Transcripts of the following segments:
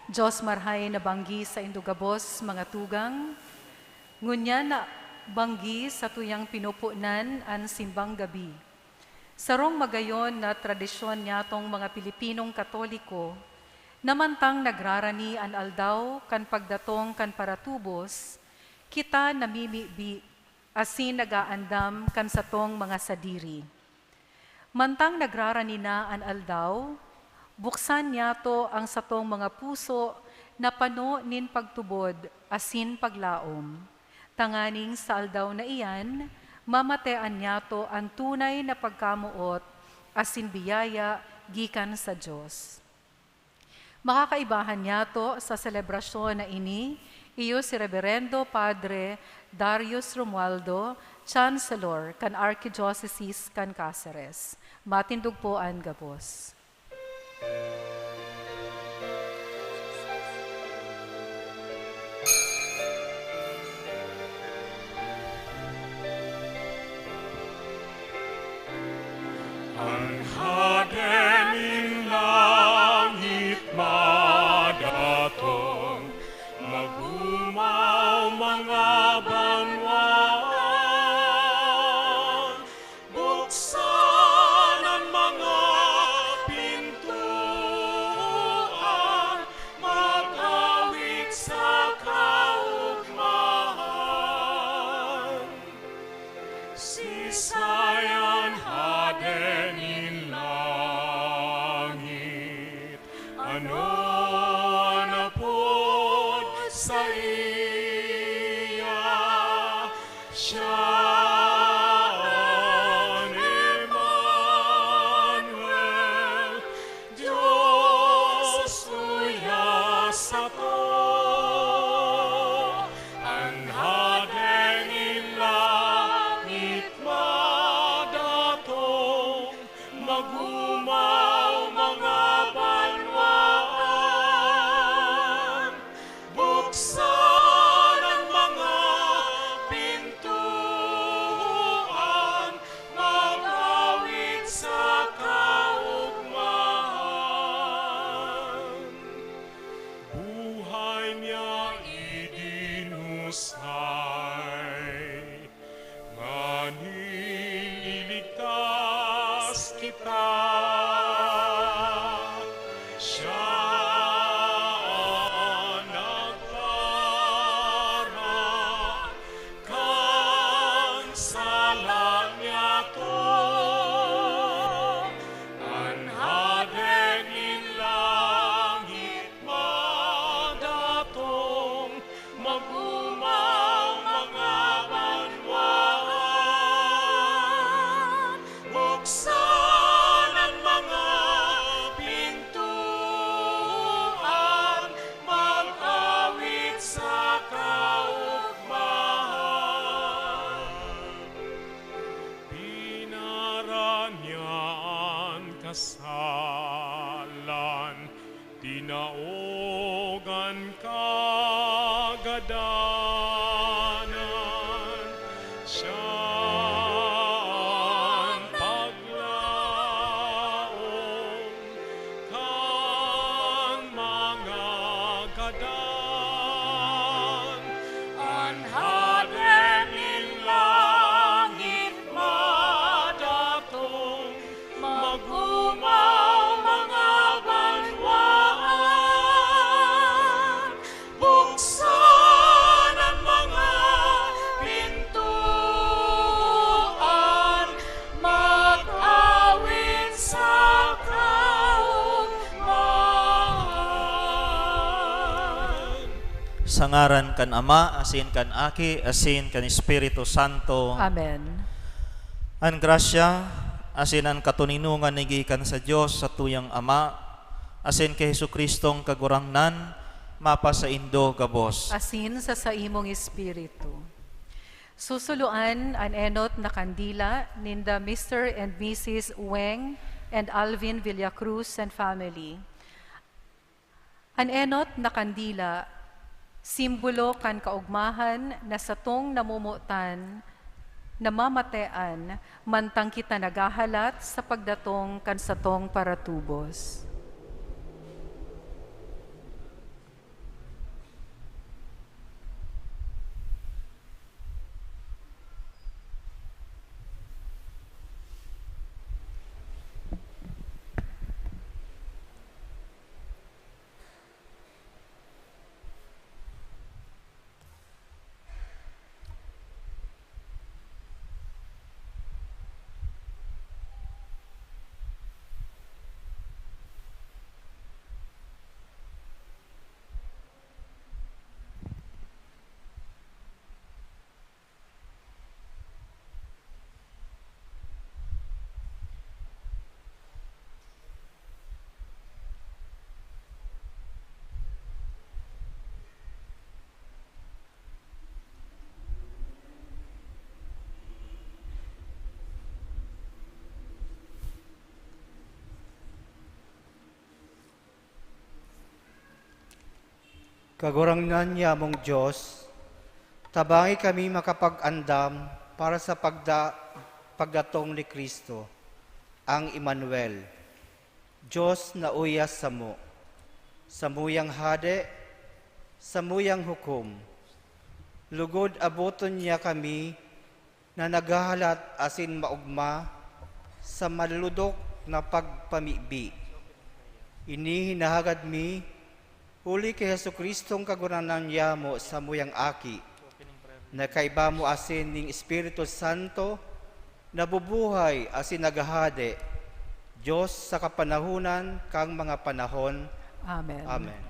Diyos marhay na banggi sa indugabos mga tugang, ngunya na banggi sa tuyang pinupunan an simbang gabi. Sarong magayon na tradisyon niyatong mga Pilipinong Katoliko, namantang nagrarani an aldaw kan pagdatong kan paratubos, kita namimibi asin nagaandam kan satong mga sadiri. Mantang nagrarani na an aldaw, buksan niyato ang satong mga puso na pano nin pagtubod asin paglaom. Tanganing sa aldaw na iyan, mamatean niyato ang tunay na pagkamuot asin biyaya gikan sa Diyos. Makakaibahan niyato sa selebrasyon na ini, iyo si Reverendo Padre Darius Romualdo, Chancellor kan Archdiocese kan Cáceres. Matindog po ang gabos. Ang hadening langit madatong, magumaw mga banwaan, buksan ang mga pintuan, mag-awit sa kaugmahan. Sisayan hadenin langit, ano na po sa iya, siya ang Emmanuel, Diyos tuya sa to. Ang hadenin langit madatong, magumaw mga banwaan, buksan ang mga pintuan, mag-awit sa kaugmahan. Buhay niya idinusay, nganing iligtas kita. Siya ang nagpara, kang sala niya to. Ang hadening langit madatong, magumaw mga banwaan, buksan ang mga pintuan, mag-awit sa kaugmahan. Pinaranyaan kasalan, tinaogan kagadanan, siya ang paglaom kang mga gadan. Ang hadening langit madatong, magumaw mga banwaan, buksan ang mga pintuan, mag-awit sa kaugmahan. Sa ngaran kan Ama, asin kan Aki, asin kan Espiritu Santo. Amen. Ang grasya, asin ang katuninungan nigikan sa Dios sa tuyang Ama, asin kay Jesukristong kagurangnan, mapa sa indo gabos. Asin sa imong espiritu. Susuluan an enot na kandila ninda Mr. and Mrs. Weng and Alvin Villacruz and family. An enot na kandila, simbolo kan kaugmahan na satong namumutan, namamatean, mantang kita nagahalat sa pagdatong kan satong paratubos. Kagurangnan niya mong Diyos, tabangi kami makapag-andam para sa pagdatong ni Kristo, ang Emmanuel, Diyos na uyas samuyang hade, samuyang hukom. Lugod aboton niya kami na naghahalat asin maugma sa maludok na pagpamibi. Ini hinahagad mi, uli kay Hesu Kristong kaguranan niya mo sa muyang aki, na kaiba mo asin ning Espiritu Santo, nabubuhay asin nagahade, Diyos sa kapanahunan kang mga panahon. Amen. Amen.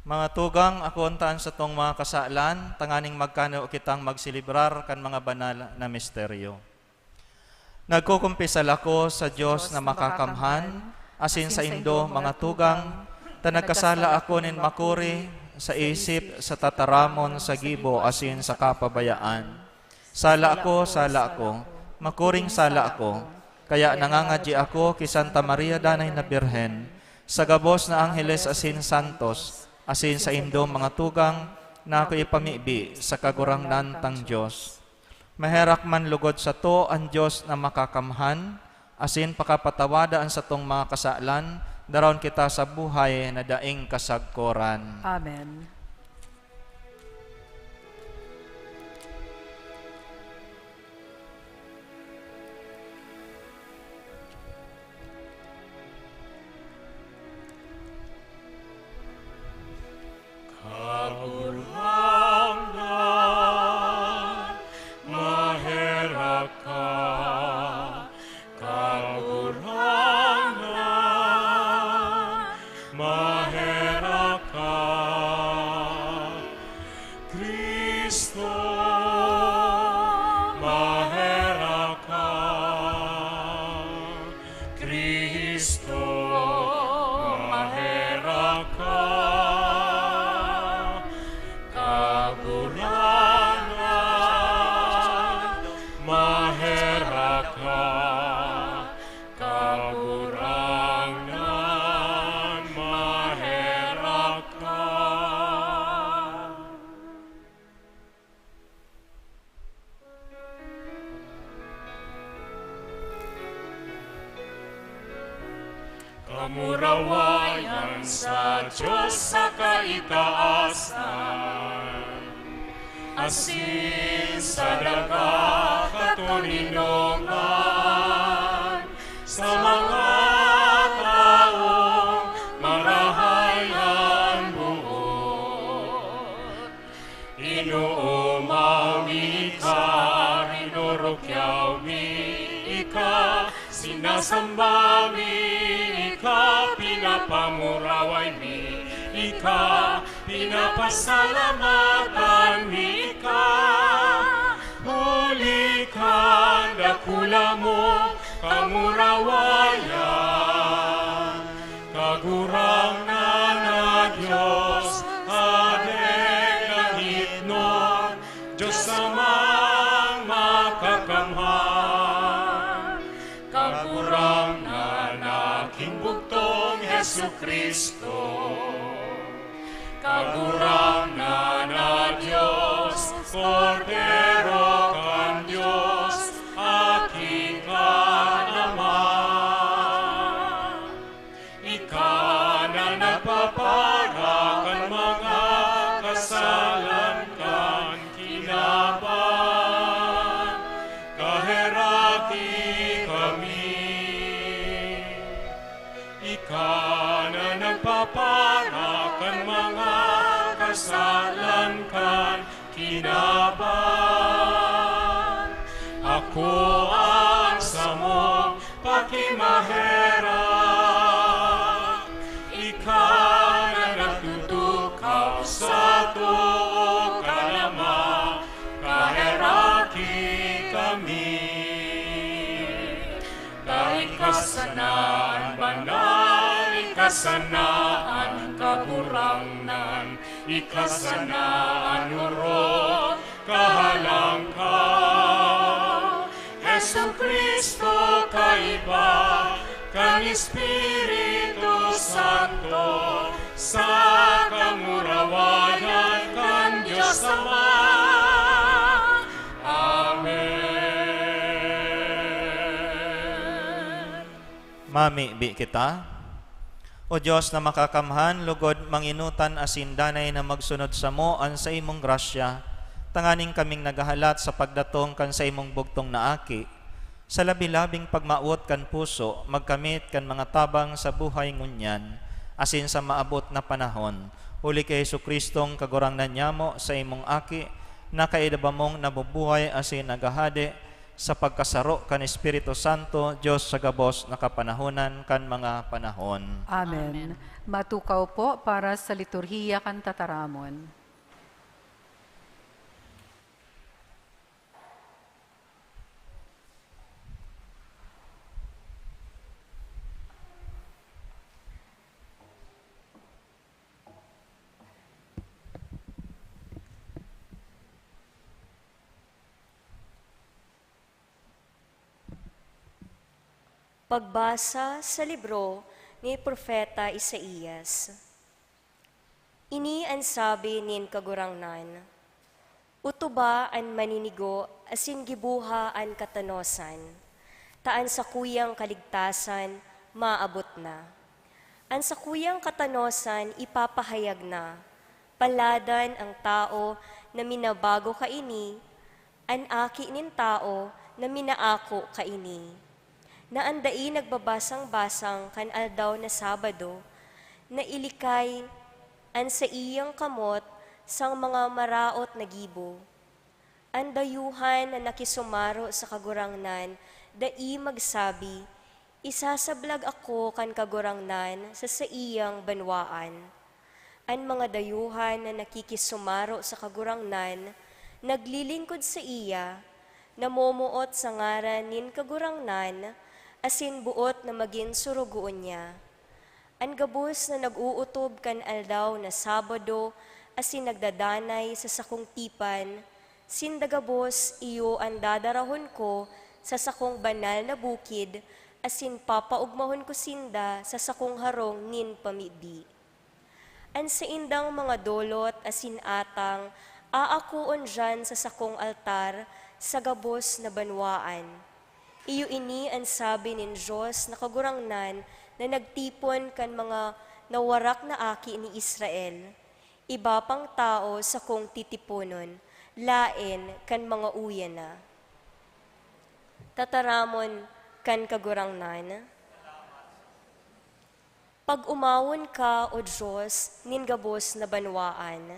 Mga tugang, ako untaan sa tong mga kasalan, tanganing magkano kitang magsilibrar kan mga banal na misteryo. Nagkukumpisal ako sa Diyos na makakamhan, asin sa indo mga tugang, ta nagkasala ako nin makuri, sa isip, sa tataramon, sa gibo, asin sa kapabayaan. Sala ako, makuring sala ako, kaya nangangadji ako ki Santa Maria Danay na Birhen, sa gabos na Angeles asin Santos, asin sa indo mga tugang na ako ipamibi sa kagurangnan tang Diyos. Maherak man lugod sa to ang Diyos na makakamhan, asin pakapatawadaan sa tong mga kasalan, daron kita sa buhay na daing kasagkoran. Amen. Kagurangan, maherak ka. Kagurangan, maherak ka. Kristo, maherak ka. Kristo, maherak ka. Kagurangan, maherak ka. Kagurangan, maherak ka. Kamurawayan sa Diyos sa kaitaasan, asin sa daga katuninongan, sa mga taong marahayan buot. Inuumawi ka, inurukyaw mi ika, sinasamba mi ika, pinapamuraway mi ika, pinapasalamatan mi ika. Huli ka, dakula mo, kamurawayan, kagurangnan na Diyos, adeg langit nun, Diyos amang makakamhan. Kagurangnan aking bugtong Hesu Kristo, kagurangnan na Diyos, Kordero kan Diyos, aking kanaman. Ika na nagpapara kan mga kasalan kan kinaban, kaheraki kami. Ika na nagpapara kan mga kasalan kan kinaban. Ako ang samong pakimaherak, ika na nagtutukaw sa tuo ka naman, kaheraki kami. Kaikasanaan banal, ikasanaan kagurangnan, ikasanaan urot kahalang ka. Jesu Kristo kaiba, kang Espiritu Santo, sa kamurawayan kan Diyos Ama. Amen. Mami, bi kita. O Diyos na makakamhan, lugod manginutan asin danay na magsunod sa mo an sa imong grasya, tanganing kaming nagahalat sa pagdatong kan sa imong bugtong na aki, sa labi-labing pagmaot kan puso, magkamit kan mga tabang sa buhay ngunyan, asin sa maabot na panahon, uli kay Jesukristong kagurangnan nyamo sa imong aki, na kaidabamong nabubuhay asin nagahade, sa pagkasaro kan Espiritu Santo, Diyos sa gabos na kapanahonan kan mga panahon. Amen. Matukaw po para sa liturhiya kan tataramon. Pagbasa sa libro ni Propeta Isaías. Ini ang sabi nin kagurangnan, utuba an maninigo asin gibuha an katanosan, taan sa kuyang kaligtasan maabot na. An sa kuyang katanosan ipapahayag na, paladan ang tao na minabago kaini, an aki nin tao na minaako kaini. Na andai nagbabasang-basang kan aldaw na Sabado, na ilikay an sa iyang kamot sang mga maraot na gibo. Ang dayuhan na nakisumaro sa kagurangnan, dai magsabi, isasablag ako kan kagurangnan sa iyang banwaan. Ang mga dayuhan na nakikisumaro sa kagurangnan, naglilingkod sa iya, namumuot sa ngaran nin kagurangnan, asin buot na maging surugoon niya. Ang gabos na nag-uutob kan aldaw na Sabado, asin nagdadanay sa sakong tipan, sindagabos iyo ang dadarahon ko sa sakong banal na bukid, asin papaugmahon ko sinda sa sakong harong nin pamibi. Ang sa indang mga dolot asin atang, aakuon dyan sa sakong altar, sa gabos na banwaan. Iyo ini ang sabi nin Diyos na kagurangnan na nagtipon kan mga nawarak na aki ni Israel. Iba pang tao sa kong titipunon, lain kan mga uya na. Tataramon kan kagurangnan. Pag umawon ka, O Diyos, nin gabos na banwaan.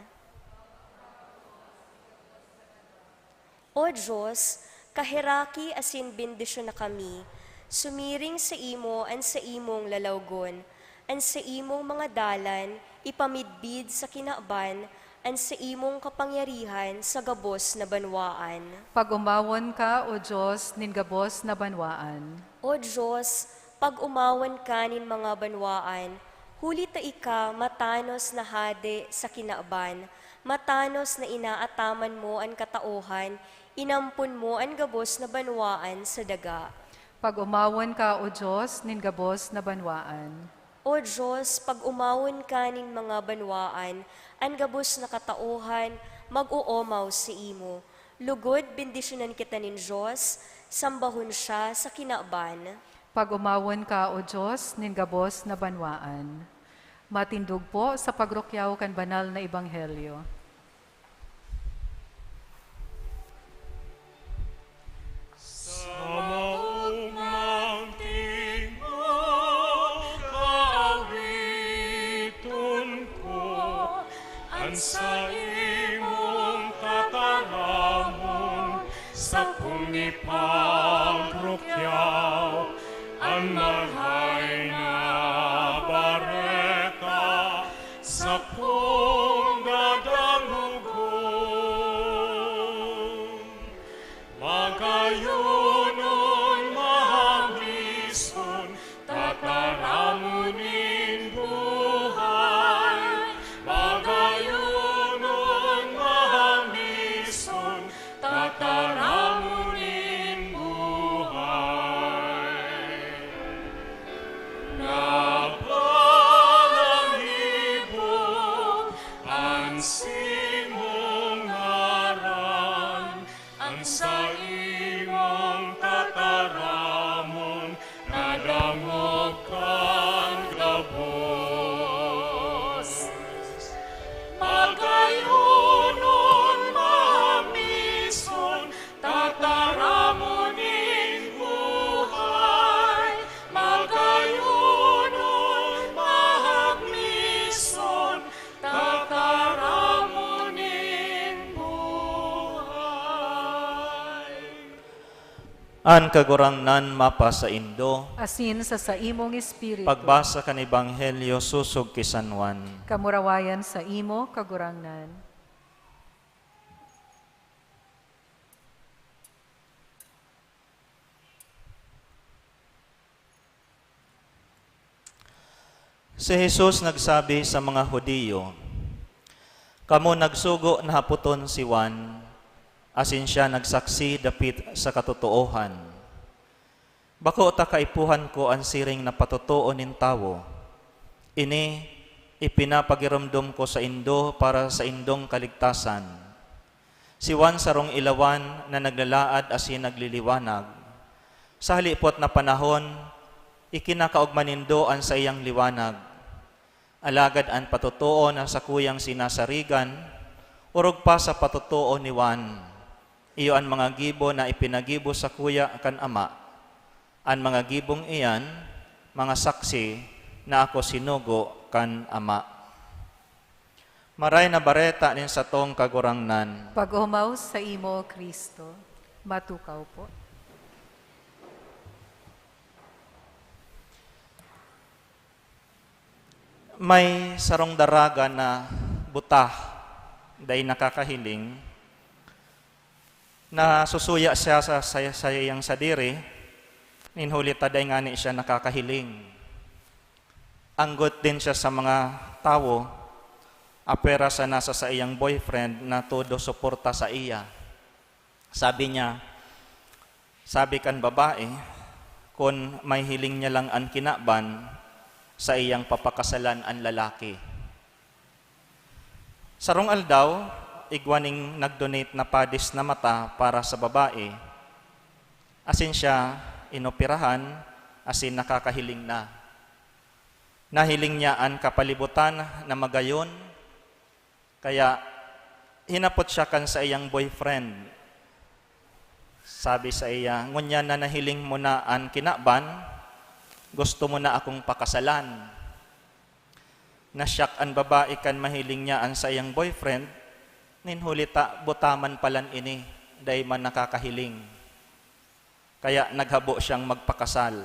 O Diyos, kahiraki asin bendisyon na kami, sumiring sa imo an sa imong lalawgon, an sa imong mga dalan, ipamidbid sa kinaban, an sa imong kapangyarihan sa gabos na banwaan. Pag umawon ka, O Diyos, nin gabos na banwaan. O Diyos, pag umawon ka nin mga banwaan, huli ta ika matanos na hade sa kinaban, matanos na inaataman mo ang katauhan, inampun mo ang gabos na banwaan sa daga. Pag umawon ka, O Diyos, nin gabos na banwaan. O Diyos, pag umawon ka nin mga banwaan, ang gabos na katauhan, mag-uumaw sa imo. Lugod, bendisyonan kita nin Diyos, sambahon siya sa kinaban. Pag umawon ka, O Diyos, nin gabos na banwaan. Matindog po sa pagrukyaw kan banal na ebanghelyo. Sa imong tataramon, sa kong ipagrukyaw, ang marhay na bareta, sa kong dadalugon. Magayunon mahambison, tataramunin buhay, magayunon An kagurangnan mapa sa Indo, asin sa imong espiritu, pagbasa kan Ebanghelyo susog ki San Juan. kamurawayan sa imo kagurangnan. Si Jesus nagsabi sa mga Hudiyo, "Kamo nagsugo na haputon si Juan, asin siya nagsaksi dapit sa katotoohan. Bako ta kaipuhan ko ang siring na patutuo nin tawo. Ini ipinapagiramdom ko sa Indo para sa Indong kaligtasan. Si Juan sarong ilawan na naglalaad asin nagliliwanag. Sa halipot na panahon, ikinakaugmanindo ang sa iyang liwanag. Alagad ang patutuo na sa kuyang sinasarigan, urog pa sa patutuo ni Juan. Iyo ang mga gibo na ipinagibo sa kuya kan ama. Ang mga gibong iyan, mga saksi na ako sinugo kan ama." Maray na bareta nin sa tong kagurangnan. Paghumaw sa imo, Kristo, matukaw po. May sarong daraga na butah, day nakakahiling, na susuya siya sa sayang sadiri, ninhuli taday nga ni siya nakakahiling. Anggot din siya sa mga tao, apera sa nasa sa iyang boyfriend na todo suporta sa iya. Sabi niya, sabi kan babae, kung may hiling niya lang ang kinaban, sa iyang papakasalan ang lalaki. Sarong aldaw, igwaning nagdonate na padis na mata para sa babae. Asin siya inoperahan, asin nakakahiling na. Nahiling niya ang kapalibutan na magayon, kaya hinapot siya kan sa iyang boyfriend. Sabi sa iya, ngunya na nahiling mo na ang kinaban, gusto mo na akong pakasalan. Nasyak ang babae kan mahiling niya ang sa iyang boyfriend, ninhulita butaman palan ini, day man nakakahiling. Kaya naghabo siyang magpakasal.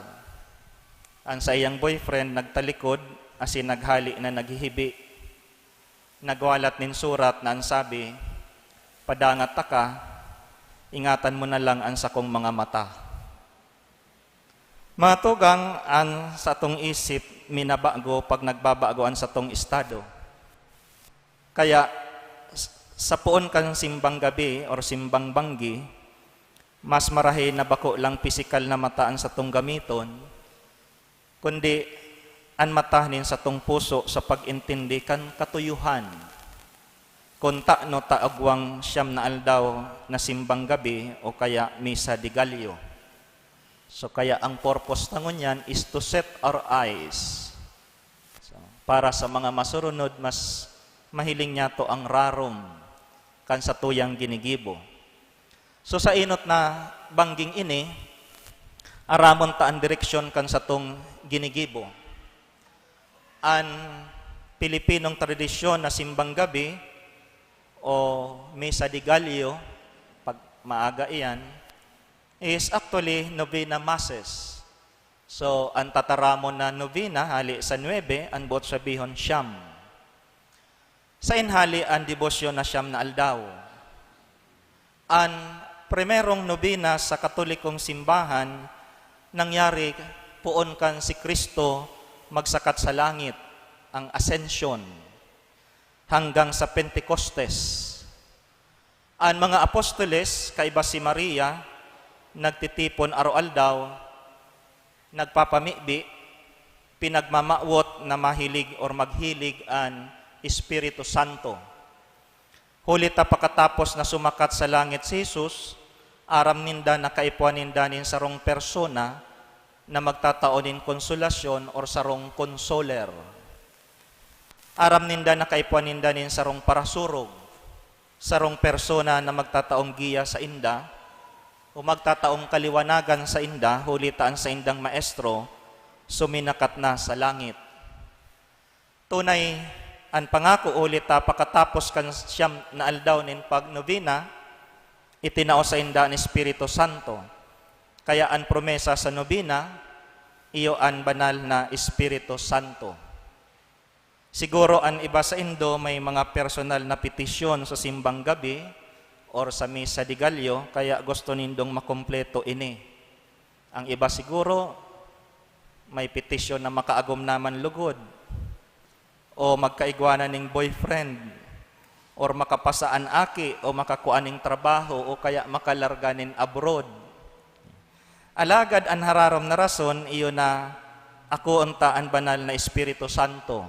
Ang sa iyang boyfriend nagtalikod, asin naghali na naghihibi. Nagwalat nin surat na ang sabi, "Padangat ta ka, ingatan mo na lang ang sakong mga mata." Matugang ang sa tong isip minabago pag nagbabago ang sa tong estado. Kaya sa puon kang simbang gabi or simbang banggi, mas marahi na bako lang pisikal na mataan sa tong gamiton, kundi ang matahanin sa tong puso sa pag-intindi kan katuyuhan. Kung no taagwang siyam na aldaw na simbang gabi o kaya misa di Gallo. So kaya ang purpose tangon yan is to set our eyes. So, para sa mga masurunod, mas mahiling niya to ang rarom kan sa tuyang ginigibo. So sa inot na bangging ini, aramon ta ang direksyon kan sa tong ginigibo. Ang Pilipinong tradisyon na simbang gabi o misa di Gallo, pag maaga iyan, is actually novena masses. So, ang tataramon na novena, hali sa 9, ang bot sabihon siyam. Sa inhali, ang debosyon na siyam na aldaw. Ang primerong novena sa katolikong simbahan, nangyari puon kan si Kristo magsakat sa langit, ang ascension, hanggang sa Pentecostes. Ang mga apostoles, kaiba si Maria, nagtitipon araw-aldaw, nagpapamibi, pinagmamawot na mahilig or maghilig ang Espiritu Santo. Huli ta pagkatapos na sumakat sa langit si Jesus, aram ninda na kaipuan ninda nin sarong persona na magtataonin konsolasyon or sarong consoler. Aram ninda na kaipuan ninda nin sarong parasurog, sarong persona na magtataong giya sa inda, o magtataong kaliwanagan sa inda, hulitaan sa indang maestro, suminakat na sa langit. Tunay, ang pangako ulit pagkatapos kan siyam na aldaw nin pagnovena, itinao sa inda ang Espiritu Santo. Kaya ang promesa sa nobina, iyo ang banal na Espiritu Santo. Siguro ang iba sa Indo may mga personal na petisyon sa simbang gabi or sa misa di Gallo, kaya gusto nindong makompleto ini. Ang iba siguro may petisyon na makaagom naman lugod o magkaigwanan ng boyfriend or makapasaan aki o makakuaning trabaho o kaya makalarganin abroad. Alagad ang hararom na rason, iyo na ako unta ang banal na Espiritu Santo.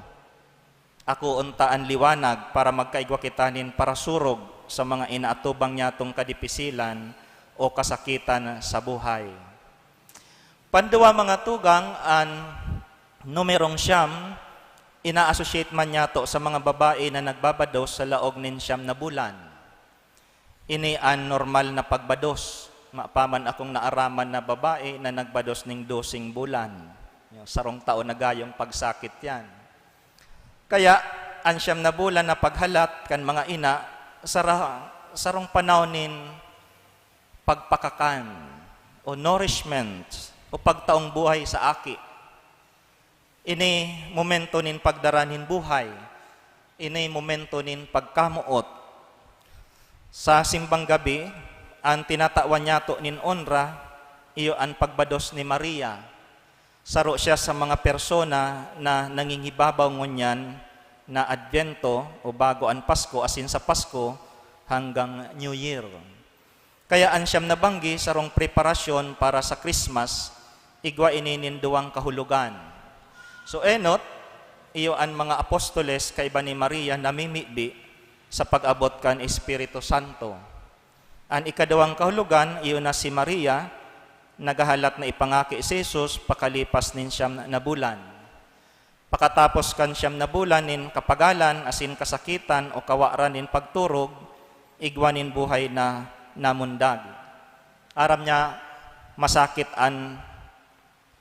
Ako unta ang liwanag para magkaigwa kitanin para surog sa mga inaatubang niyatong kadipisilan o kasakitan sa buhay. Panduwa mga tugang, ang numerong siyam, ina-associate man niyato sa mga babae na nagbabados sa laog nin siyam na bulan. Ini ang normal na pagbados. Mapaman akong naaraman na babae na nagbados ning 12 bulan. Sarong taon na gayong pagsakit yan. Kaya, ang siyam na bulan na paghalat kan mga ina, sarong panahon nin pagpakakan o nourishment o pagtaong buhay sa aki. Ini momento nin pagdaranin buhay. Ini momento nin pagkamuot. Sa simbang gabi, ang tinatawan niyato nin onra, iyo ang pagbados ni Maria. Saro siya sa mga persona na nangingibabaw ngunyan na Advento o bago ang Pasko, asin sa Pasko hanggang New Year. Kaya ang siyam na banggi sarong preparasyon para sa Christmas, igwa ininin duwang kahulugan. So enot, iyo ang mga apostoles kaiba ni Maria namimibi sa pag-abot kan Espiritu Santo. Ang ikadawang kahulugan, iyo na si Maria, nagahalat na ipangaki si Jesus pakalipas nin siyam na bulan. Pakatapos kan siyam na bulan nin kapagalan, asin kasakitan o kawaran nin pagturog, igwanin buhay na namundag. Aram niya masakit ang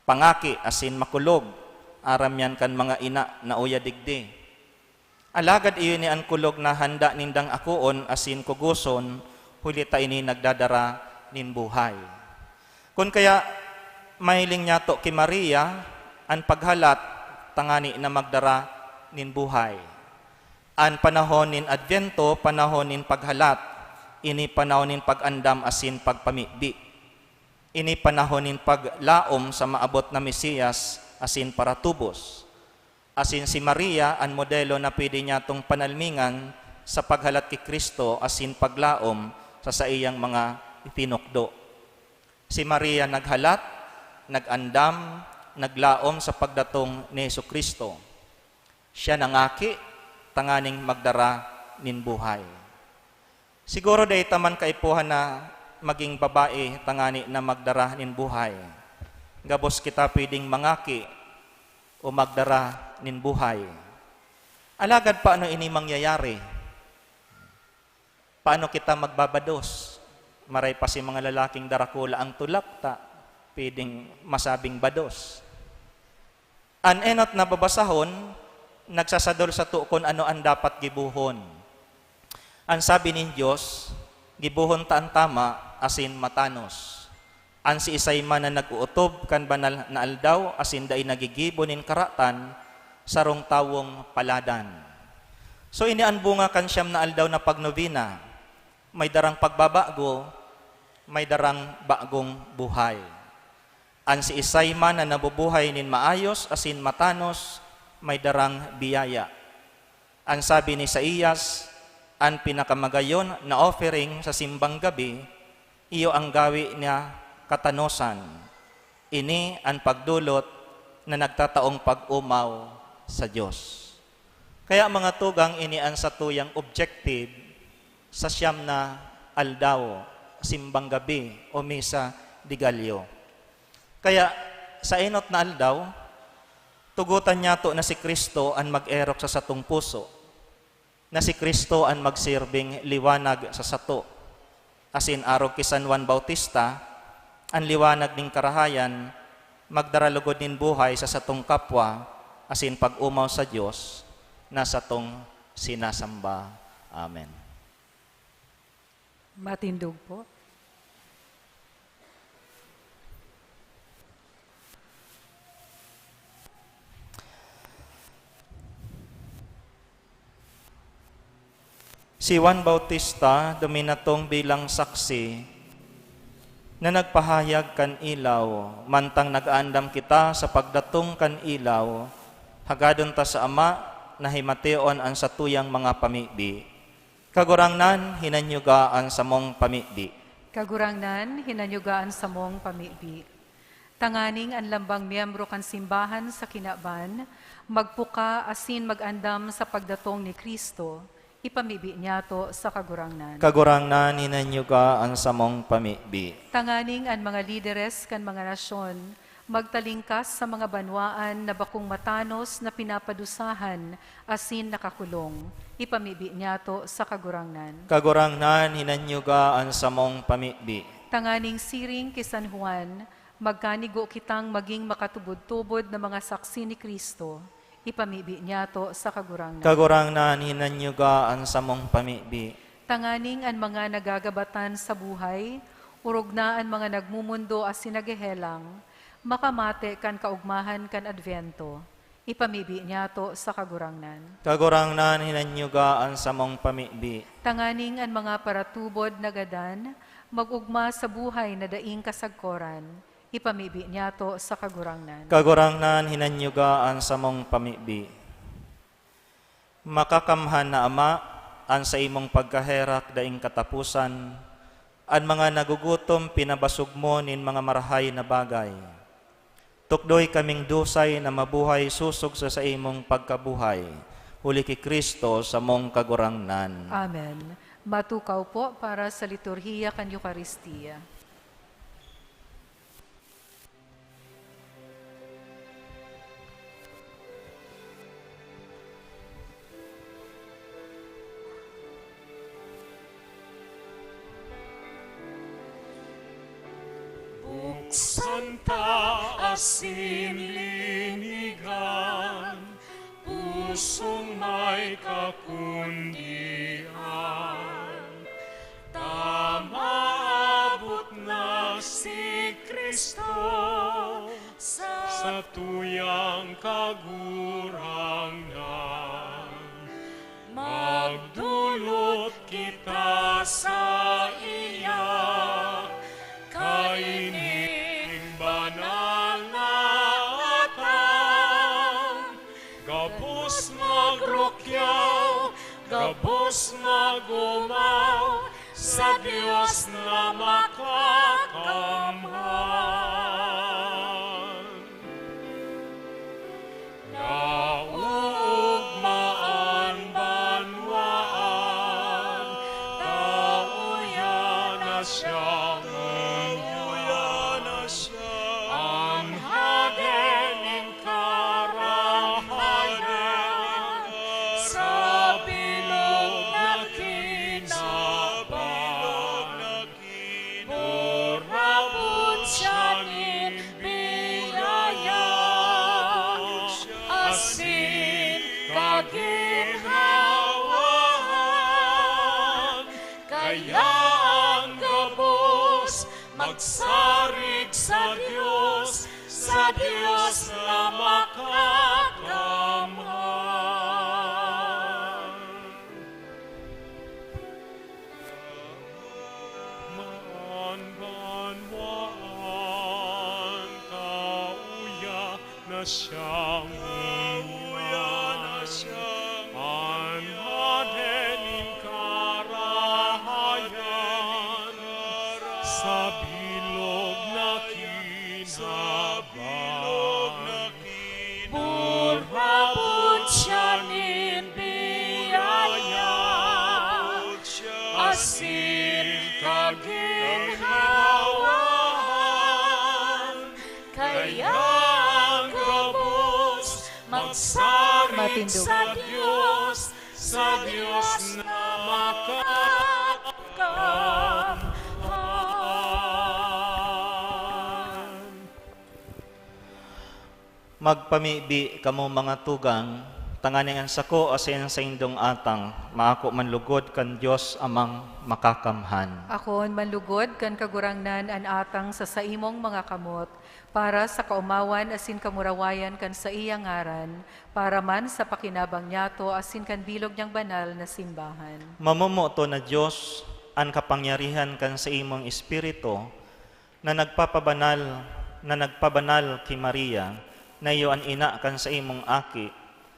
pangaki, asin makulog. Aram yan kan mga ina na uya digdi. Alagad iyo ni ang kulog na handa nindang akuon, asin kuguson, hulita ini nagdadara nin buhay. Kung kaya mahiling niya to kay Maria, ang paghalat, tangani na magdara nin buhay. Ang panahon nin Advento, panahon nin paghalat, ini panahon nin pag-andam asin pagpamibi. Ini panahon nin paglaom sa maabot na Mesiyas asin para tubos. Asin si Maria, ang modelo na pwede niya tong panalmingan sa paghalat kay Kristo asin paglaom sa iyang mga itinukdo. Si Maria naghalat, nagandam, naglaom sa pagdatong ni Jesucristo. Siya nangaki, tanganing magdara nin buhay. Siguro day taman kaipuhan na maging babae tangani na magdara nin buhay. Gabos kita pwedeng mangaki o magdara nin buhay. Alagad paano ini mangyayari? Paano kita magbabados? Maray pa si mga lalaking darakula ang tulakta, pwedeng masabing bados. An enot na babasahon, nagsasadol sa tukon ano ang dapat gibuhon. Ang sabi nin Diyos, gibuhon ta ang tama, asin matanos. An si isay man na nag-uutob kan banal na aldaw, asin day nagigibo nin karatan, sarong tawong paladan. So ini ang bunga kan siyam na aldaw na pagnovina, may darang pagbabago, may darang bagong buhay. An si isay man na nabubuhay nin maayos, asin matanos, may darang biyaya. Ang sabi ni Isaías, ang pinakamagayon na offering sa simbang gabi, iyo ang gawi niya katanosan. Ini ang pagdulot na nagtataong pag-umaw sa Diyos. Kaya mga tugang, ini ang satuyang objective sa siyam na aldaw, simbang gabi o misa di Gallo. Kaya sa enot na aldaw, tugutan niya to na si Kristo ang mag-erok sa satong puso, na si Kristo ang magsirbing liwanag sa sato. Asin arog kay San Juan Bautista, ang liwanag ning karahayan, magdaralugod nin buhay sa satong kapwa, asin pag-umaw sa Diyos, na satong sinasamba. Amen. Matindog po. Si Juan Bautista duminatong bilang saksi na nagpahayag kan ilaw, mantang nag-aandam kita sa pagdatong kan ilaw, hagadon ta sa Ama na himateon ang satuyang mga pamibi. Kagurangnan hinanyugaan sa mong pamibi. Kagurangnan, hinanyugaan sa mong pamibi. Tanganing ang lambang miyembro kan simbahan sa kinaban, magpuka asin magandam sa pagdatong ni Kristo, ipamibi niya to sa kagurangnan. Kagurangnan hinanyugaan sa mong pamibi. Tanganing ang mga lideres kan mga nasyon, magtalingkas sa mga banwaan na bakong matanos na pinapadusahan asin nakakulong, ipamibi niya to sa kagurangnan. Kagurangnan hinanyugaan sa mong pamibi. Tanganing siring kay San Juan, magkanigo kitang maging makatubod-tubod na mga saksi ni Kristo, ipamibi niya to sa kagurangnan. Kagurangnan hinanyugaan sa mong pamibi. Tanganing ang mga nagagabatan sa buhay, urog na ang mga nagmumundo as sinagehelang, makamate kan kaugmahan kan Advento, ipamibi niya to sa kagurangnan. Kagurangnan hinanyugaan sa mong pamibi. Tanganing ang mga paratubod na gadan, magugma sa buhay na daing kasagkoran, ipamibi niya to sa kagurangnan. Kagurangnan hinanyugaan sa mong pamibi. Makakamhan na Ama, ang sa imong pagkaherak daing katapusan, ang mga nagugutom pinabasog mo nin mga marahay na bagay. Tukdoy kaming dusay na mabuhay susog sa imong pagkabuhay. Huli ki Kristo sa mong kagurangnan. Amen. Matukaw po para sa liturhiya kan Eucharistia. Santa asin linigan, pusong may kakundian. Tamaabot na si Kristo sa tuyang kagurangan. Magdulot kita sa iya, kainin banal na atang, gabos magrokyaw, gabos magumaw, sa Diyos na makakamhan. Naugmaan banwaan, tauyan na siya ngayon. Ang hadening karahanan, sa bilog na kinaban, murabot siya nin biyaya, asin kaginhawahan, kaya ang gabos magsarig sa Diyos na makakamhan. Maanbanwaan, kauya na siyang anhadening karahayan, sa bilog na kinaban, murabot siya nin biyaya, asin kaginhawahan, kaya ang gabos magsarig Matindog. sa Diyos na makakamhan. Magpamibi kamo mga tugang, tanganingan sako asin sa indong atang, maako manlugod kan Dios amang makakamhan. Akon manlugod kan kagurangnan an atang sa saimong mga kamot, para sa kaumawan asin kamurawayan kan sa iyang ngaran, para man sa pakinabang niyato asin kan bilog niyang banal na simbahan. Mamomoto na Dios an kapangyarihan kan sa imong espiritu na nagpabanal kay Maria, na iyo an ina kan sa imong aki.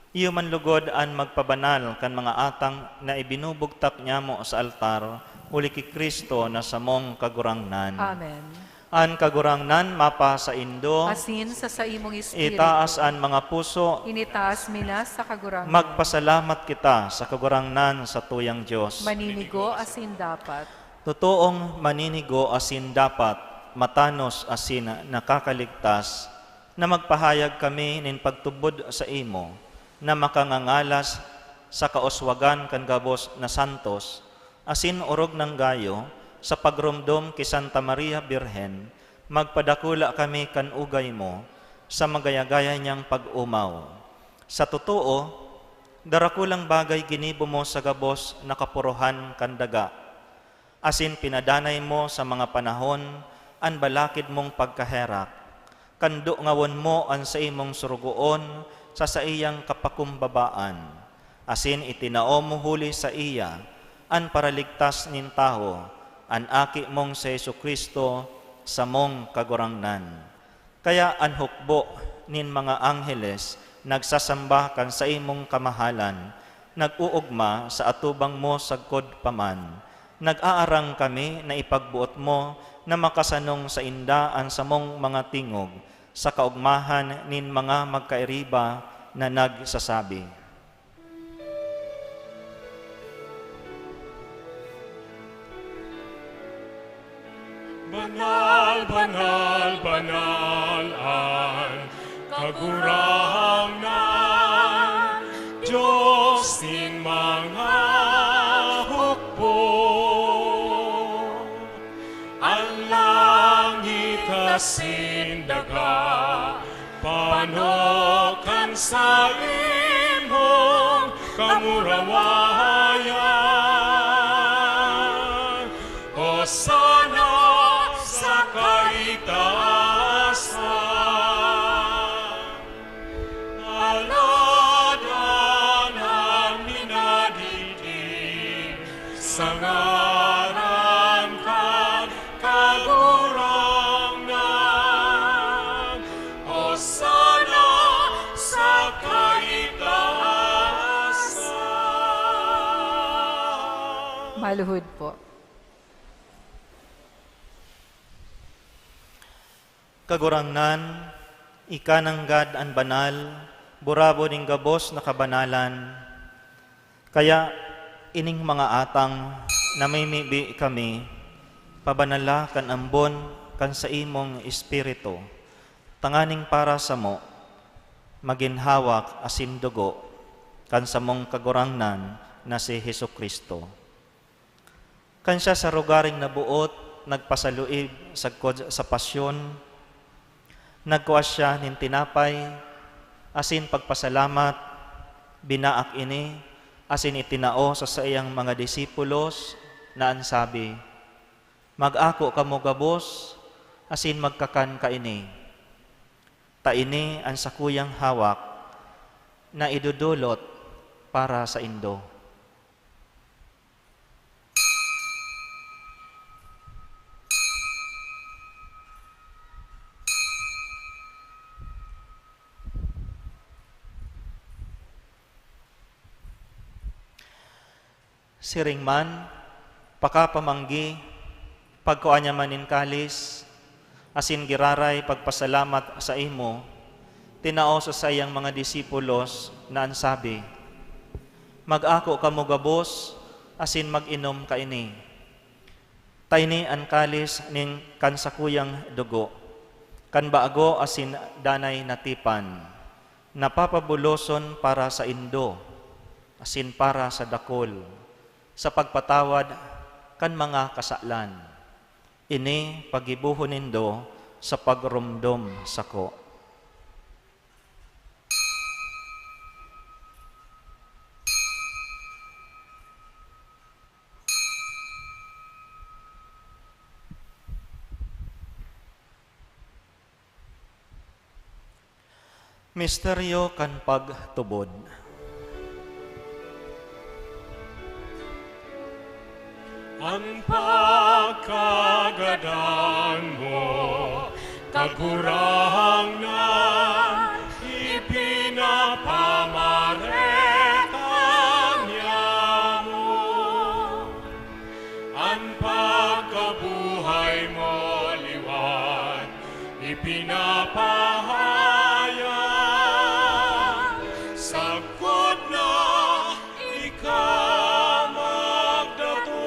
Iyo man lugod an magpabanal kan mga atang na ibinubugtak niya mo sa altar, uli ki Kristo na samong kagurangnan. Amen. An kagurangnan mapa sa indo, Asin sa saimong espiritu, itaas an mga puso, initaas mina sa kagurangnan. magpasalamat kita sa kagurangnan sa tuyang Dios. Maninigo asin dapat. Totoong maninigo asin dapat, matanos asin nakakaligtas, na magpahayag kami nin pagtubod sa imo, na makangangalas sa kaoswagan kan gabos na santos, asin orog ng gayo, sa pagrumdom ki Santa Maria Birhen, magpadakula kami kan ugay mo, sa magayagaya niyang pag-umaw. Sa totoo, darakulang bagay ginibo mo sa gabos na kapuruhan kan daga, asin pinadanay mo sa mga panahon an balakid mong pagkaherak, kando ngawon mo an sa imong surugoon sa iyang kapakumbabaan, asin itinao mo huli sa iya an paraligtas nin taho, an aki mong sa Jesucristo sa mong kagurangnan. Kaya an hukbo nin mga angheles nagsasamba kan sa imong kamahalan, nag-uugma sa atubang mo sagkod paman, nag-aarang kami na ipagbuot mo na makasanong sa indaan sa mong mga tingog, sa kaugmahan nin mga magkairiba na nagsasabi. Banal, banal, banal ang kagurangnan, Diyos ning mga hukbo. Ang langit asin daga, panokan sa imong kamurawayan. Hosana sa kaitaasan, aladan ang minadidig, sa ngaran kan kagurangnan. Hosana sa kaitaasan. Maluhod po. Kagurangnan, ikananggad an banal, burabo ning gabos na kabanalan. Kaya ining mga atang na may mibi kami, pabanala kan ambon kan sa imong espiritu, tanganing para sa mo, maginhawak asin dugo, kan sa mong kagurangnan na si Jesucristo. Kan siya sa rugaring nabuot, nagpasaluib sagkod sa pasyon, nagkuha siya nin tinapay, asin pagpasalamat, binaak ini, asin itinao sa iyang mga disipulos, na ansabi, mag-ako kamo gabos, asin magkakan ka ini. Ta ini ang sakuyang hawak, na idudulot para sa indo. Siring man, pakapamanggi, pagkuan niya manin kalis, asin giraray pagpasalamat sa imo, tinao sa sayang mga disipulos na ansabi, mag-ako kamo gabos, asin mag-inom ka ini. Tayni an kalis ning kansakuyang dugo, kan baago asin danay natipan, napapabuloson para sa indo, asin para sa dakol, sa pagpatawad kan mga kasalan. Ini pagibuhon nindo sa pagrumdom sako. Misteryo kan pagtubod. Ang pagkagadan mo, kagurangan, ipinapamareta niya mo. Ang pagkabuhay mo, liwan, ipinapahayag. Sagkod na ikaw magdatong.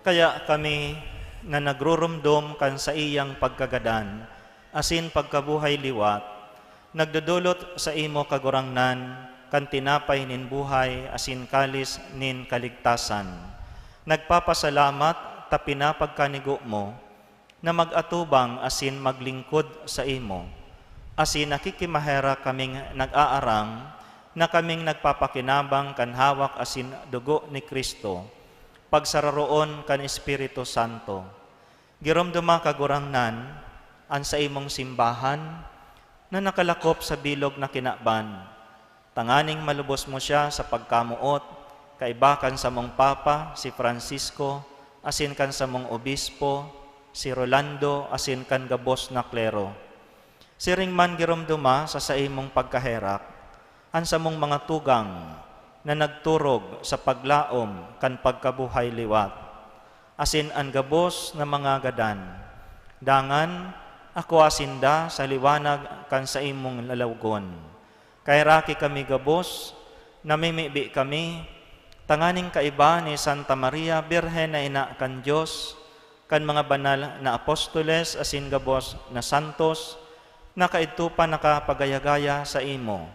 Kaya kami nga nagrurumdom kan sa iyang pagkagadan, asin pagkabuhay liwat, nagdudulot sa imo kagurangnan, kan tinapay nin buhay, asin kalis nin kaligtasan. Nagpapasalamat ta pinapagkanigo mo, na mag-atubang asin maglingkod sa imo. Asin nakikimahera kaming nag-aarang, na kaming nagpapakinabang kan hawak asin dugo ni Kristo, pagsararoon kan Espiritu Santo. Giromduma kagurangnan, an sa imong simbahan, na nakalakop sa bilog na kinaban. Tanganing malubos mo siya sa pagkamuot, kaibakan sa mong Papa, si Francisco, asin kan sa mong Obispo, si Rolando, asin kan gabos na klero. Siring man giromduma sa imong pagkaherak, an sa mong mga tugang, na nagturog sa paglaom kan pagkabuhay liwat, asin ang gabos na mga gadan. Dangan, ako asinda sa liwanag kan sa imong lalawgon. Kay raki kami gabos, namimibi kami, tanganing kaiba ni Santa Maria, Birhen na ina kan Diyos, kan mga banal na apostoles, asin gabos na santos, na kaidto pa nakapagayagaya sa imo.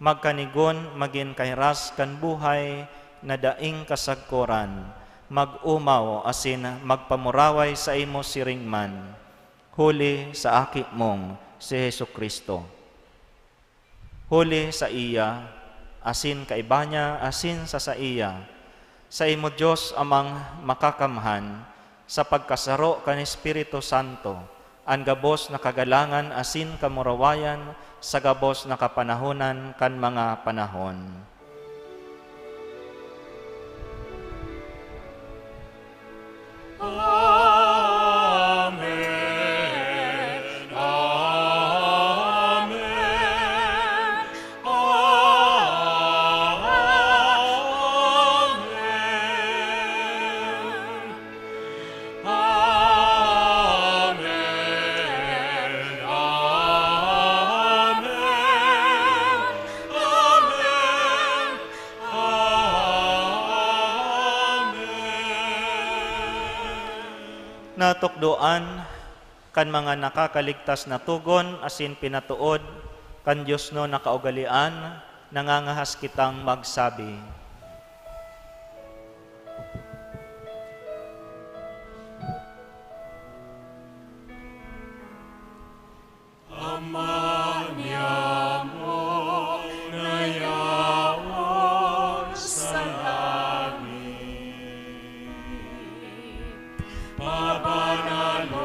Magkanigon magin kairas kan buhay na daing kasagkoran, mag-umaw asin magpamuraway sa imo siringman, huli sa aki mong si Hesu Kristo. Huli sa iya, asin kaiba niya, asin sa iya, sa imo Diyos amang makakamhan, sa pagkasaro kan Espiritu Santo, ang gabos na kagalangan asin kamurawayan, sa gabos na kapanahonan kan mga panahon. Amen. Amen. Amen. Amen. Natukdoan kan mga nakakaligtas na tugon asin pinatuod kan Diyos no nakaugalian, nangangahas kitang magsabi. Ama niya mo na yawon sa langit, pabanalon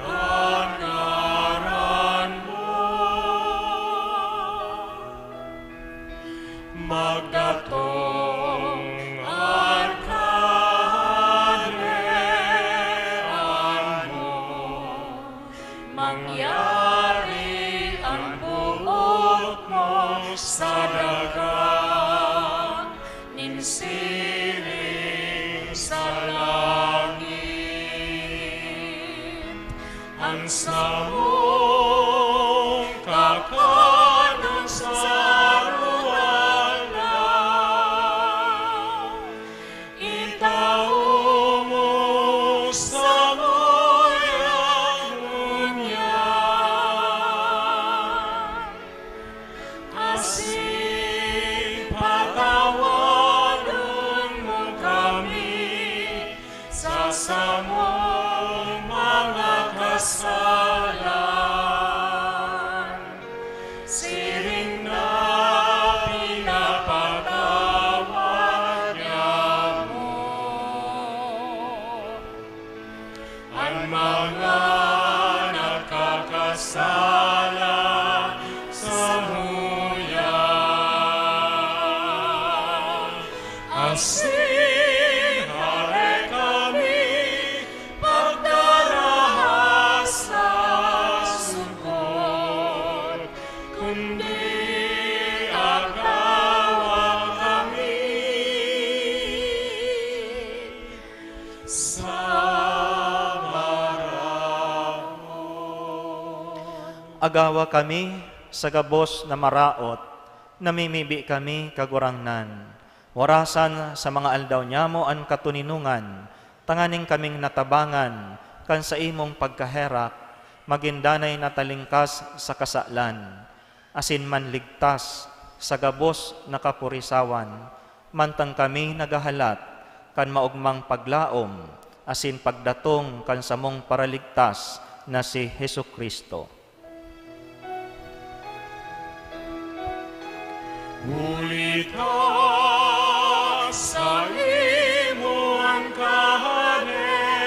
ang ngaran mo, magdatong ang kaharian mo, mangyari ang buot mo sa dagat, ninsiling sa langit. Ang samong kakanon sa ruwala, itaw mo sa asin patawanan mo kami sa samong mga kasalan. Siring na pinapatawad niya mo ang mga Agawa kami sa gabos na maraot, namimibi kami kagurangnan. Warasan sa mga aldaw nyamo an katuninungan, tanganing kaming natabangan, kan sa imong pagkaherak, magindanay natalingkas sa kasalan, asin man ligtas sa gabos na kapurisawan, mantang kami nagahalat, kan maugmang paglaom, asin pagdatong kan samong paraligtas na si Hesu Kristo. Ulita sa imo ang kaharian,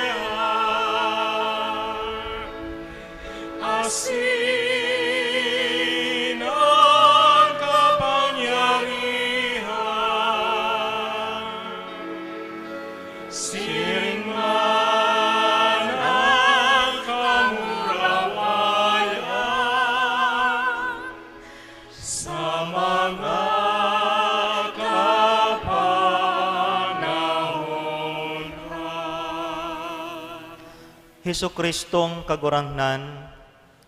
asin ang kapangyarihan, siring man ang kamurawayan, sa mga Hesu Kristong kagurangnan,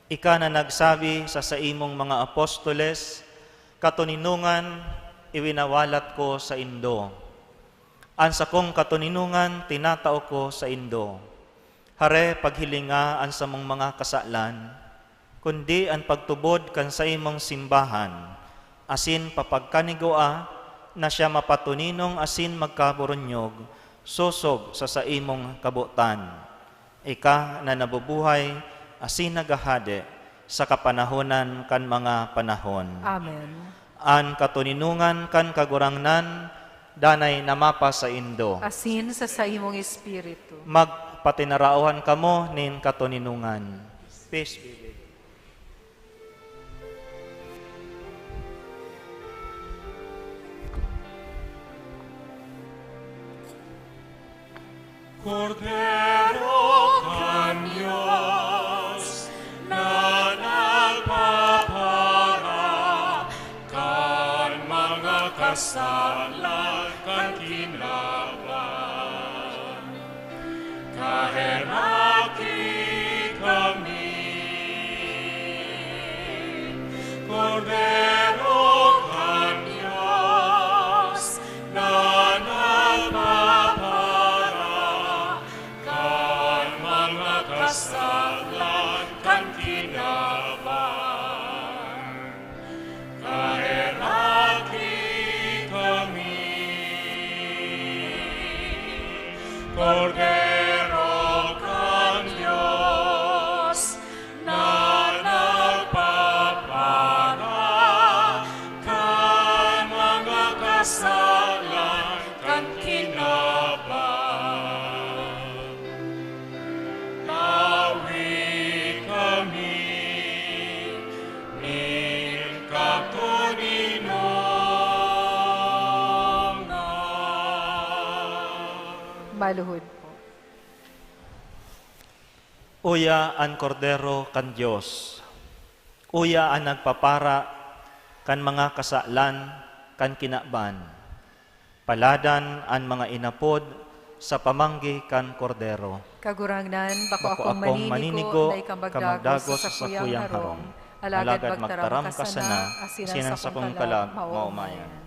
ika na nagsabi sa imong mga apostoles, katuninungan iwinawalat ko sa indo. An sa kong katuninungan tinatao ko sa indo. Hare paghilinga an sa mong mga kasalan, kundi an pagtubod kan sa imong simbahan, asin papagkanigoa na siya mapatuninong asin magkaburonyog, sosog sa imong kabutan. Ika na nabubuhay, asin nagahade, sa kapanahonan kan mga panahon. Amen. An katuninungan kan kagurangnan, danay namapa sa indo. Asin sa imong espiritu. Magpatinarauhan kamo nin katuninungan. Peace be with you. Cordero kan Diyos na nagpapara kan mga kasalan kan kinaban, kaheraki kami. Cordero kan Diyos na nagpapara kan mga kasalan kan kinaban, kaheraki kami. Cordero kan Diyos na nagpapara kan mga kasalan kan kinaban, nawi kami nin katuninongan. Maluhod po. Uya an kordero kan Diyos. Uya an nagpapara kan mga kasalan kan kinaban. Paladan an mga inapod sa pamanggi kan kordero. Kagurangnan, bako Bako akong akong maninigo, maninigo, na kamagdagos ikamagdagos sa kuyang harong. Alagad magtaram ka sana, asinan sa kong kalag, maumayan.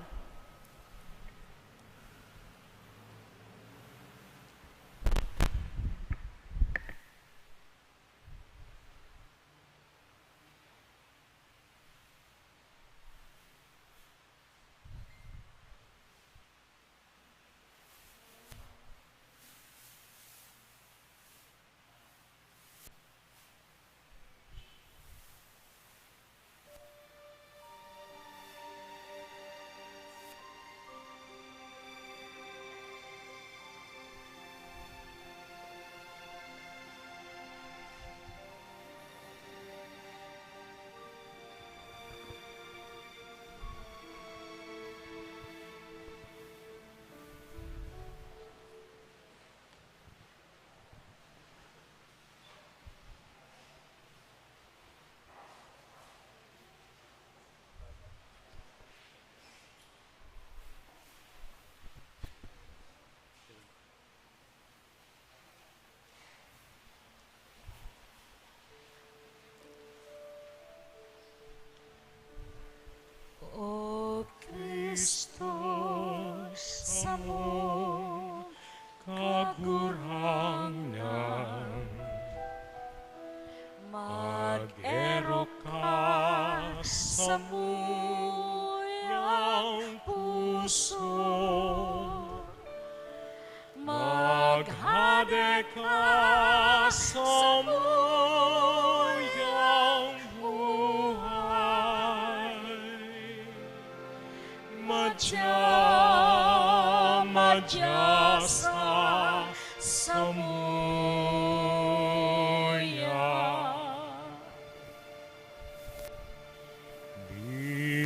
kagurangnan. Mag-ero ka sa muyang puso, maghade ka sa muyang buhay. Madya sa muya.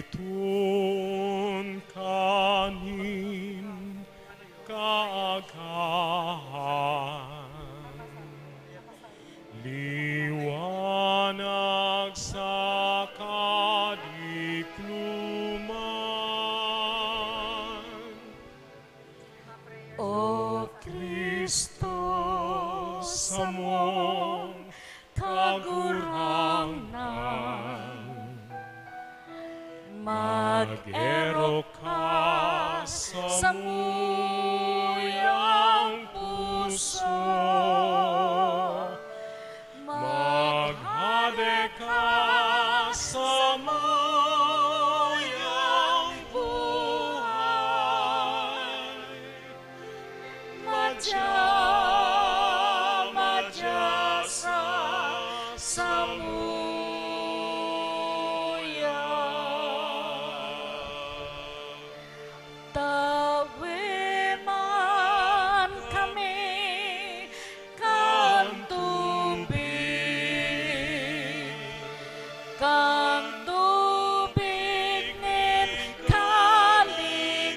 Bitun kanin kaagahan, liwanag sa kadikluman. O Kristo, sa mong kagurangnan, mag-ero ka sa muyang puso, maghade ka sa muyang buhay. Madya sa muya. Tawi man kami kang tubig nin kaligtasan.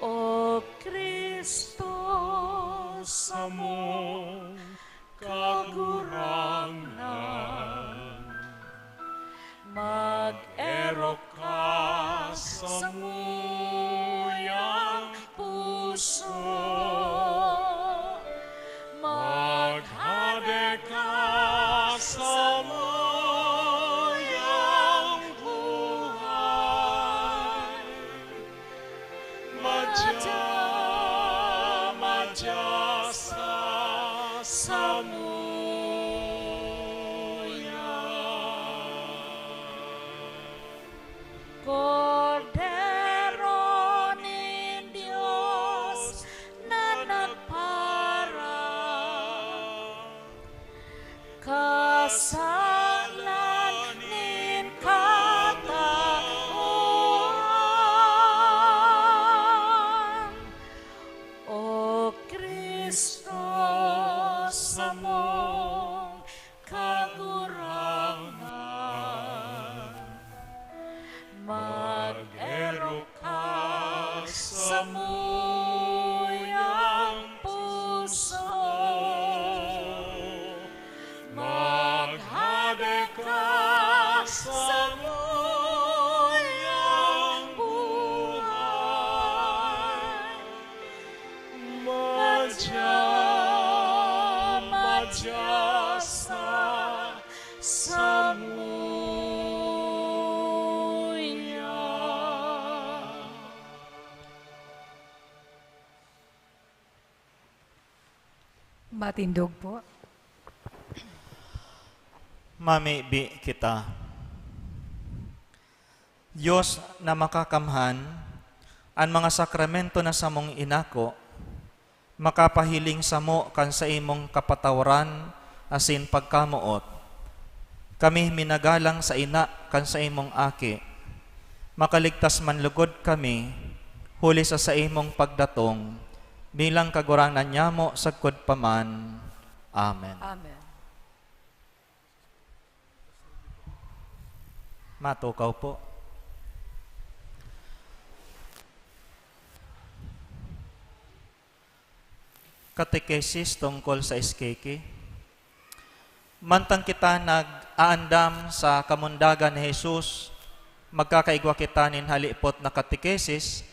O Kristo, sa mong kagurangnan, mag-ero ka sa muyang puso, maghade ka sa muyang buhay. Madya sa muya. Cordero ni Diyos na nagpara, kasalan nin katauhan. O Kristo, sa mong kagurangnan, mag-ero ka sa muyang puso, maghade ka sa muyang buhay. Madya sa muya. Matindog po. Mamibi kita. Diyos na makakamhan, ang mga sakramento na samong inako, makapahiling samo kan sa imong kapatawaran asin pagkamuot. Kami minagalang sa ina kan sa imong aki. Makaligtas man lugod kami, huli sa imong pagdatong, bilang kagurangnan nyamo sagkod paman. Amen. Amen. Matukaw po. Katekesis tungkol sa SKK. Mantang kita nag-aandam sa kamundagan ni Jesus, magkakaigwa kita nin halipot na katekesis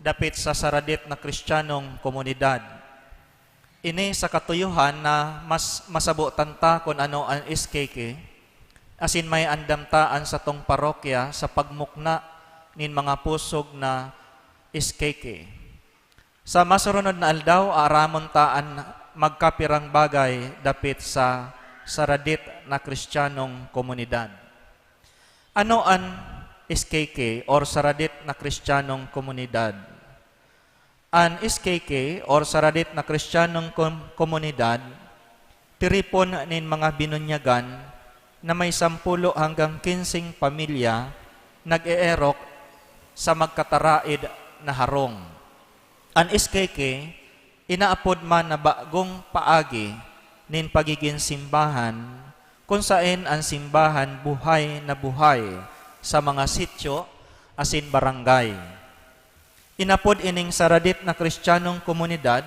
dapit sa saradit na kristyanong komunidad. Ini sa katuyuhan na mas masabutan ta kung ano ang SKK, asin may andamtaan sa tong parokya sa pagmukna nin mga pusog na SKK. Sa masurunod na aldaw, aramon taan magkapirang bagay dapit sa saradit na Kristiyanong komunidad. Ano an SKK or saradit na Kristiyanong komunidad? An SKK or saradit na Kristiyanong komunidad, tiripon nin mga binunyagan na may 10 hanggang 15 pamilya nag-eerok sa magkataraid na harong. An SKK, inaapod man na bagong paagi nin pagiging simbahan, kung saan ang simbahan buhay na buhay sa mga sityo asin barangay. Inapod ining saradit na Kristiyanong komunidad,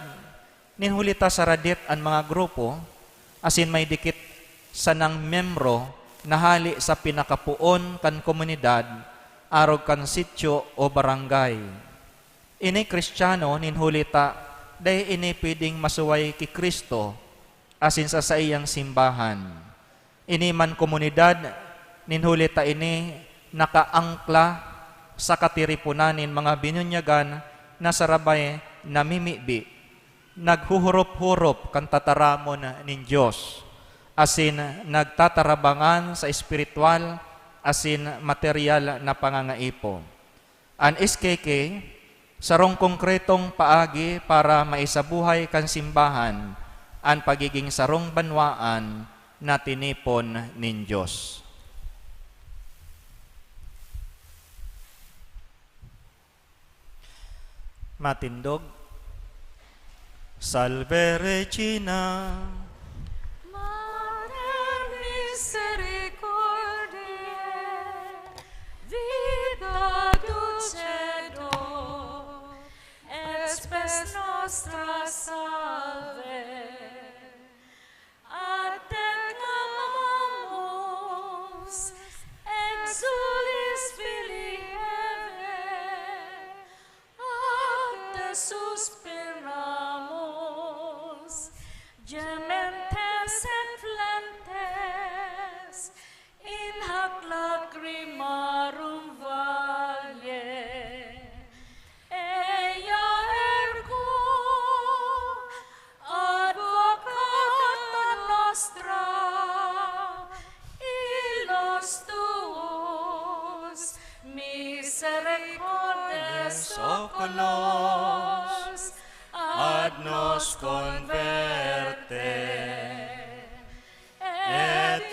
ninhulita saradit ang mga grupo, asin may dikit sa nang membro na hali sa pinakapuon kan komunidad, arog kan sityo o barangay. Ini Kristiyano ninhulita, day ini pwedeng masuway ki Kristo, asin sa iyang simbahan. Ini man komunidad, ninhulita ini nakaangkla sa katiripunanin mga binunyagan na sarabay namimibi, naghuhurop-hurop kan tataramon nin Diyos, asin nagtatarabangan sa espiritual asin material na pangangaipo. An SKK, sarong konkretong paagi para maisabuhay kan simbahan ang pagiging sarong banwaan na tinipon nin Diyos. Matindog. Salve Regina, Mater misericordiae, vita dulcedo, espes nostra salve. A te clamamus, exulis filii Eve, a te suspiramus, gementes et flentes, in hac lacrimarum valle. Ea ergo, advocata nostra, illos tuos, misericordes oculos, ad nos converte. Et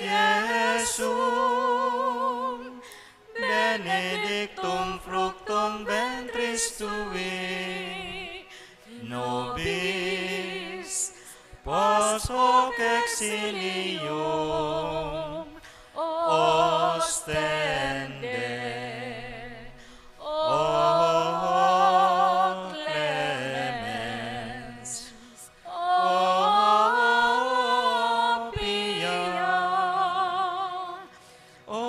Iesum, benedictum fructum ventris tui, nobis post hoc exilium ostende. O clemens, o pia, o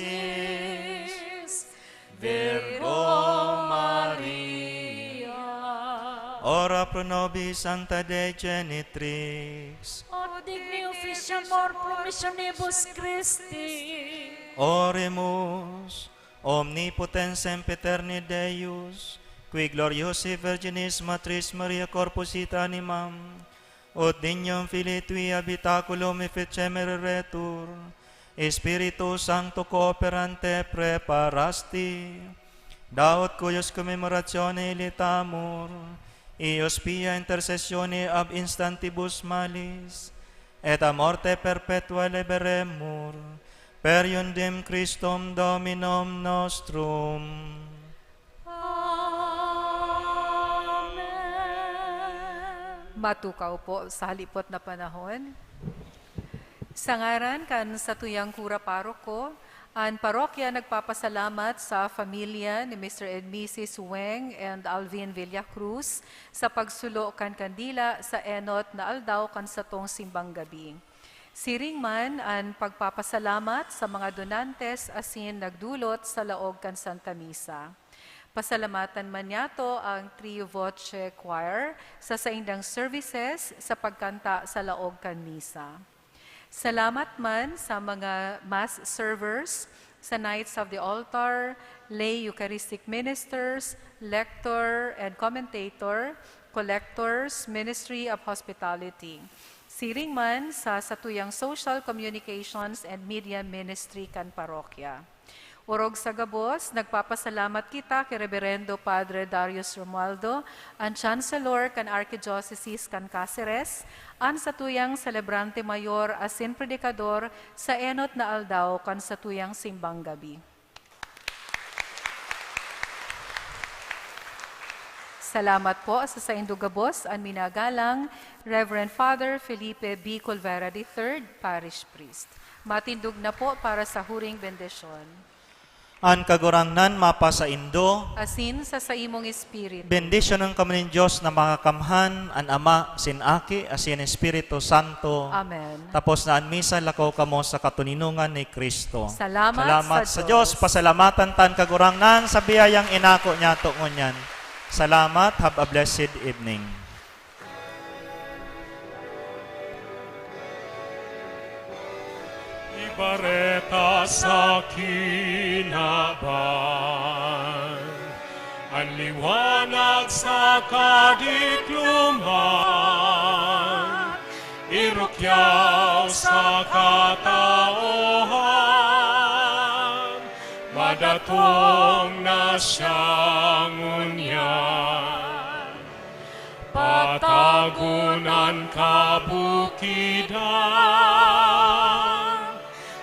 dulcis Virgo Maria. ora pro nobis Sancta Dei Genitrix, O digni officiamur promissionibus Christi. oremus, omnipotens sempiterni Deus, qui gloriosi Virginis Matris Maria corpusita animam, ut dignum Filii Tui habitaculum efficemere retur, Spiritu Sancto cooperante preparasti, daut cuius commemoratione ilitamur, ius pia intercessione ab instantibus malis, et a morte perpetua liberemur, per iundem Christum Dominum nostrum. Amen. Matukaw po sa halipot na panahon. Sa ngaran kan sa tuyang kura paroko, ang parokya nagpapasalamat sa familia ni Mr. and Mrs. Weng and Alvin Villacruz sa pagsulo kan kandila sa enot na aldaw kan sa tong simbang gabi. Siring man ang pagpapasalamat sa mga donantes asin nagdulot sa laog kan Santa Misa. Pasalamatan man niyato ang Trio Voce Choir sa saindang services sa pagkanta sa laog kan Misa. Salamat man sa mga mass servers sa Knights of the Altar, lay Eucharistic ministers, lector and commentator, collectors, Ministry of Hospitality. Siring man sa satuyang Social Communications and Media Ministry kan parokya. Urog sa gabos, nagpapasalamat kita kay Reverendo Padre Darius Romualdo, ang Chancellor kan Archdiocese kan Cáceres, ang satuyang Celebrante Mayor asin Predikador sa enot na aldaw kan satuyang simbang gabi. Salamat po sa Indugabos, ang minagalang Reverend Father Felipe B. Colvera III, Parish Priest. Matindog na po para sa huring bendisyon. An kagurangnan mapa sa Indo, Asin sa imong espiritu. bendisyon ng kami ng Diyos na makakamhan, an Ama, sinaki, asin Espiritu Santo. Amen. Tapos na an misa, lakaw kamo sa katuninungan ni Kristo. Salamat sa Diyos. Pasalamatan tan kagurangnan sa biyayang inako niya tungon yan. Salamat. Have a blessed evening. Ibareta sa kinaban, ang liwanag sa kadikluman, irukyaw sa katauhan, madatong na siyang unyan. Patagunan kabukidan,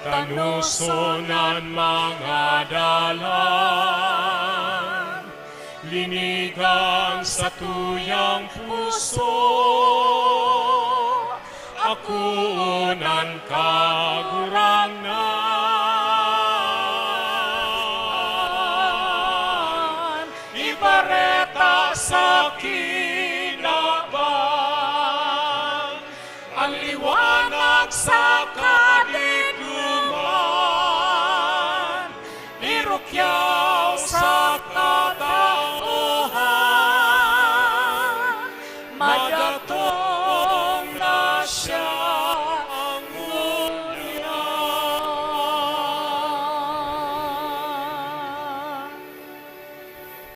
tanusonan mga dalan, linigan sa tuyang puso, akunan kagurangnan. Ibareta sa kinaban, ang liwanag sa kadikluman, irukyaw sa katauhan,